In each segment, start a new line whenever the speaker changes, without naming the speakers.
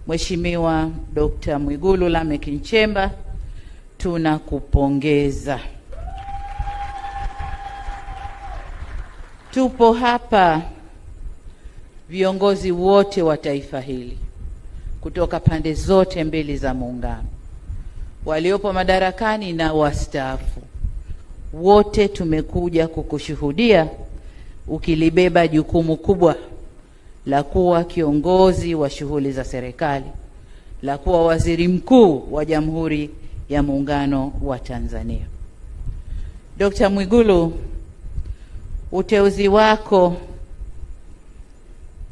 Mheshimiwa Dr. Mwigulu Lameck Nchemba, tunakupongeza. Tupo hapa viongozi wote wa taifa hili kutoka pande zote mbili za muungano, waliopo madarakani na wastaafu. Wote tumekuja kukushuhudia ukilibeba jukumu kubwa la kuwa kiongozi wa shughuli za serikali, la kuwa waziri mkuu wa Jamhuri ya Muungano wa Tanzania. Dr. Mwigulu, uteuzi wako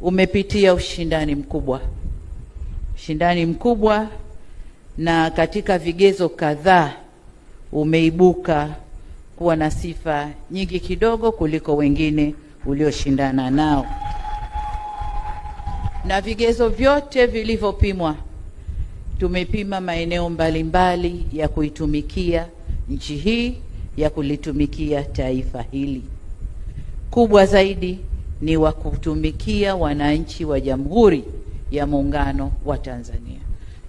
umepitia ushindani mkubwa, na katika vigezo kadhaa umeibuka kuwa na sifa nyingi kidogo kuliko wengine ulioshindana nao, na vigezo vyote vilivyopimwa, tumepima maeneo mbalimbali ya kuitumikia nchi hii, ya kulitumikia taifa hili. Kubwa zaidi ni wa kutumikia wananchi wa Jamhuri ya Muungano wa Tanzania.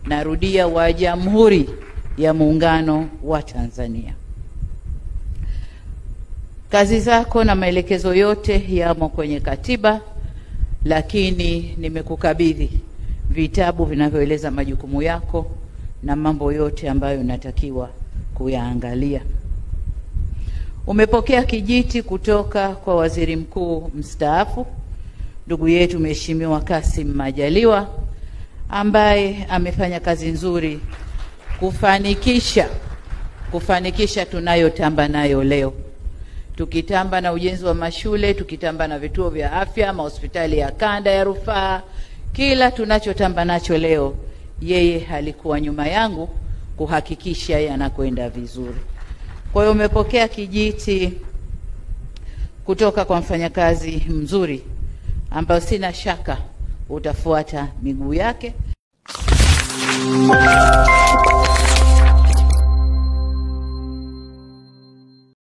Narudia, wa Jamhuri ya Muungano wa Tanzania. Kazi zako na maelekezo yote yamo kwenye katiba, lakini nimekukabidhi vitabu vinavyoeleza majukumu yako na mambo yote ambayo unatakiwa kuyaangalia. Umepokea kijiti kutoka kwa Waziri Mkuu mstaafu ndugu yetu Mheshimiwa Kassim Majaliwa, ambaye amefanya kazi nzuri kufanikisha tunayotamba nayo leo. Tukitamba na ujenzi wa mashule, tukitamba na vituo vya afya, mahospitali ya kanda ya rufaa, kila tunachotamba nacho leo, yeye alikuwa nyuma yangu kuhakikisha yanakwenda vizuri. Kwa hiyo umepokea kijiti kutoka kwa mfanyakazi mzuri ambayo sina shaka utafuata miguu yake